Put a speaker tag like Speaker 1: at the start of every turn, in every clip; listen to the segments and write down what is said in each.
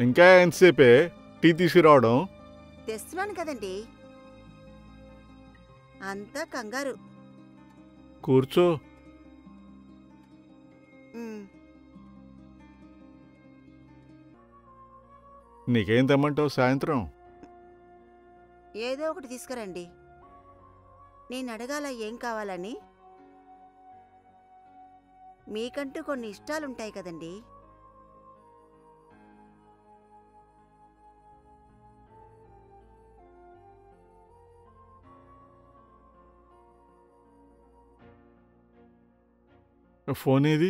Speaker 1: ఇంకా ఎంతసేపే టీ తీసుకురావడం?
Speaker 2: తెస్తున్నాను కదండి. అంతా కంగారు.
Speaker 1: కూర్చో.
Speaker 2: ఉమ్,
Speaker 1: నీకేం తెమ్మంటావు సాయంత్రం?
Speaker 2: ఏదో ఒకటి తీసుకురండి. నేను అడగాల ఏం కావాలని. మీకంటూ కొన్ని ఇష్టాలుంటాయి కదండి.
Speaker 1: ఫోన్ ఏది?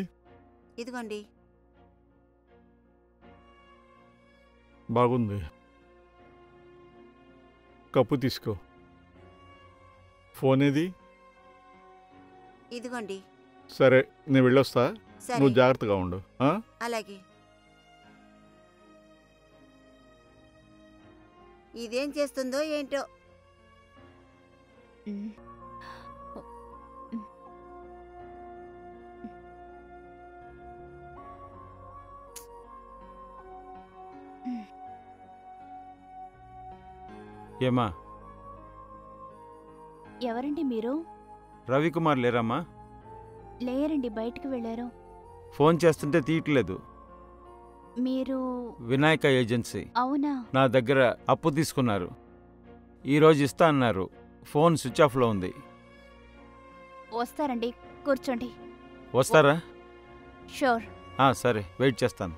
Speaker 2: ఇదిగోండి.
Speaker 1: బాగుంది. కప్పు తీసుకో. ఫోన్ ఏది?
Speaker 2: ఇదిగోండి.
Speaker 1: సరే, నేను వెళ్ళొస్తా.
Speaker 2: సరే,
Speaker 1: నువ్వు జాగ్రత్తగా ఉండు.
Speaker 2: అలాగే. ఇదేం చేస్తుందో ఏంటో.
Speaker 3: ఏమా?
Speaker 4: ఎవరండి మీరు?
Speaker 3: రవికుమార్ లేరమ్మా?
Speaker 4: లేరండి, బయటికి వెళ్ళారు.
Speaker 3: ఫోన్ చేస్తుంటే తీయట్లేదు.
Speaker 4: మీరు?
Speaker 3: వినాయక ఏజెన్సీ.
Speaker 4: అవునా?
Speaker 3: నా దగ్గర అప్పు తీసుకున్నారు. ఈరోజు ఇస్తా అన్నారు. ఫోన్ స్విచ్ ఆఫ్లో ఉంది.
Speaker 4: వస్తారండి, కూర్చోండి.
Speaker 3: వస్తారా?
Speaker 4: షూర్.
Speaker 3: సరే, వెయిట్ చేస్తాను.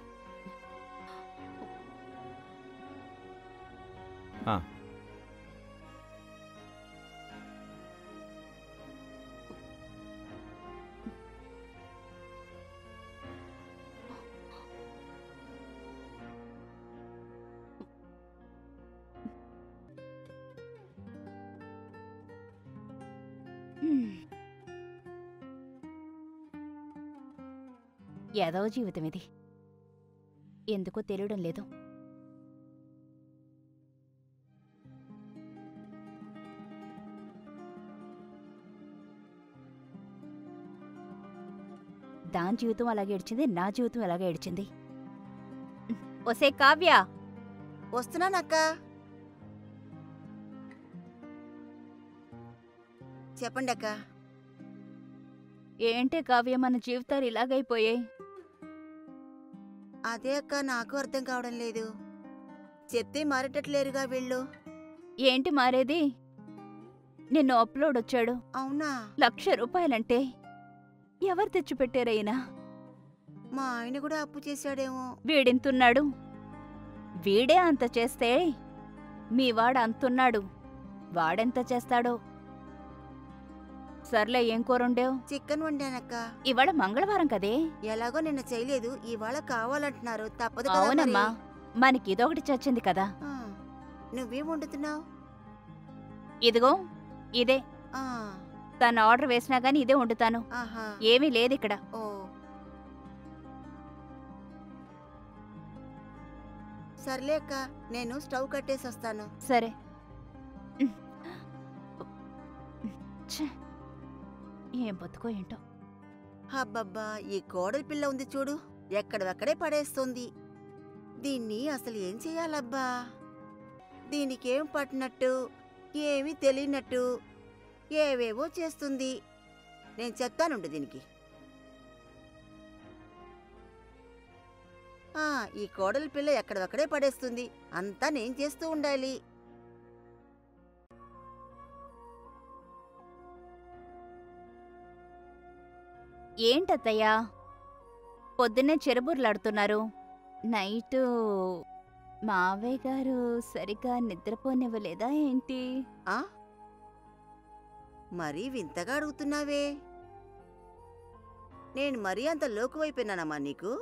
Speaker 4: ఏదో జీవితం ఇది, ఎందుకో తెలియడం లేదు. దాని జీవితం అలాగే ఏడ్చింది, నా జీవితం అలాగే ఏడ్చింది. ఒసే కావ్య!
Speaker 2: వస్తున్నానక్క. చెప్పండి అక్క.
Speaker 4: ఏంటే కావ్య, మన జీవితాలు ఇలాగైపోయాయి.
Speaker 2: అదే అక్క, నాకు అర్థం కావడం లేదు. చెప్తే మారేటట్లేరుగా వీళ్ళు.
Speaker 4: ఏంటి మారేది? నిన్ను అప్లోడ్ వచ్చాడు.
Speaker 2: అవునా?
Speaker 4: 1,00,000 రూపాయలంటే ఎవరు తెచ్చిపెట్టారైనా?
Speaker 2: మా ఆయన కూడా అప్పు చేశాడేమో.
Speaker 4: వీడింతున్నాడు. వీడే అంత చేస్తే మీవాడు అంతున్నాడు. వాడెంత చేస్తాడో. సర్లే, ఏం కూరండేవ్?
Speaker 2: చికెన్ వండానక్క.
Speaker 4: ఇవాళ మంగళవారం కదే.
Speaker 2: ఎలాగో నిన్న చేయలేదు, ఇవాళ కావాలంటున్నారు. తప్పదు కదా.
Speaker 4: అవునమ్మా, మనకిదొకటి చచ్చింది కదా.
Speaker 2: నువ్వేం వండుతున్నావు?
Speaker 4: ఇదిగో ఇదే.
Speaker 2: ఆ,
Speaker 4: తను ఆర్డర్ వేసినా గానీ ఇదే వండుతాను.
Speaker 2: ఆహా.
Speaker 4: ఏమీ లేదిక్కడ.
Speaker 2: ఓ, సర్లే అక్క, నేను స్టవ్ కట్టేసి వస్తాను.
Speaker 4: సరే. ఛే, ఏం బతుకో ఏంటో.
Speaker 2: అబ్బబ్బా, ఈ కోడలి పిల్ల ఉంది చూడు, ఎక్కడవక్కడే పడేస్తుంది. దీన్ని అసలు ఏం చెయ్యాలబ్బా? దీనికేం పట్టినట్టు, ఏమీ తెలియనట్టు ఏవేవో చేస్తుంది. నేను చెప్తానుండు దీనికి. ఈ కోడలి పిల్ల ఎక్కడవక్కడే పడేస్తుంది. అంతా నేను చేస్తూ ఉండాలి.
Speaker 4: ఏంటత్తయ్యా పొద్దున్నే చెరుబుర్లాడుతున్నారు? నైటు మావయ్య గారు సరిగా నిద్రపోనివ్వలేదా ఏంటి?
Speaker 2: మరీ వింతగా అడుగుతున్నావే. నేను మరీ అంత లోకువైపోయినానమ్మా నీకు?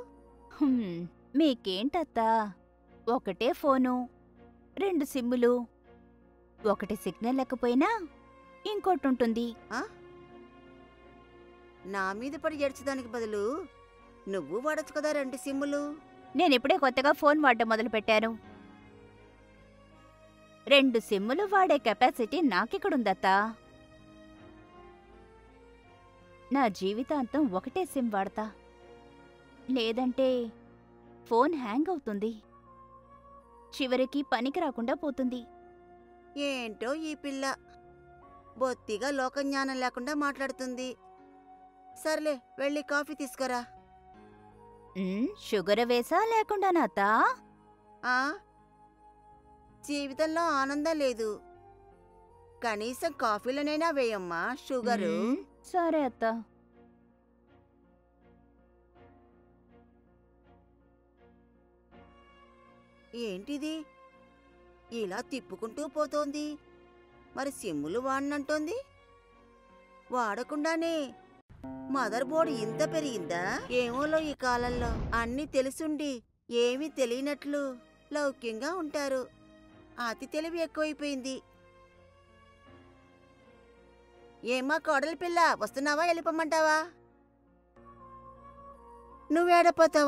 Speaker 4: మీకేంటత్తా, ఒకటే ఫోను, 2 సిమ్ములు. ఒకటి సిగ్నల్ లేకపోయినా ఇంకోటుంటుంది.
Speaker 2: నా మీద పడి ఏడ్చడానికి బదులు నువ్వు వాడచ్చు కదా 2 సిమ్ములు.
Speaker 4: నేనిప్పుడే కొత్తగా ఫోన్ వాడడం మొదలుపెట్టాను. 2 సిమ్ములు వాడే కెపాసిటీ నాకిక్కడుందత్తా. నా జీవితాంతం ఒకటే సిమ్ వాడతా. లేదంటే ఫోన్ హ్యాంగ్ అవుతుంది. చివరికి పనికి రాకుండా పోతుంది.
Speaker 2: ఏంటో ఈ పిల్ల బొత్తిగా లోకజ్ఞానం లేకుండా మాట్లాడుతుంది. సర్లే, వెళ్ళి కాఫీ తీసుకురా.
Speaker 4: షుగర్ వేసా లేకుండానా అత్తా?
Speaker 2: ఆ జీవితంలో ఆనందం లేదు, కనీసం కాఫీలోనైనా వేయమ్మా షుగరు.
Speaker 4: సరే అత్తా.
Speaker 2: ఏంటిది ఇలా తిప్పుకుంటూ పోతోంది? మరి సిమ్ములు వాడనంటోంది. వాడకుండానే మదర్ బోర్డు ఇంత పెరిగిందా? ఏమోలో ఈ కాలంలో అన్నీ తెలుసుండి ఏమీ తెలియనట్లు లౌక్యంగా ఉంటారు. అతి తెలివి ఎక్కువైపోయింది. ఏమ్మా కోడలి పిల్ల, వస్తున్నావా? వెళ్ళిపోమంటావా? నువ్వేడపోతావా?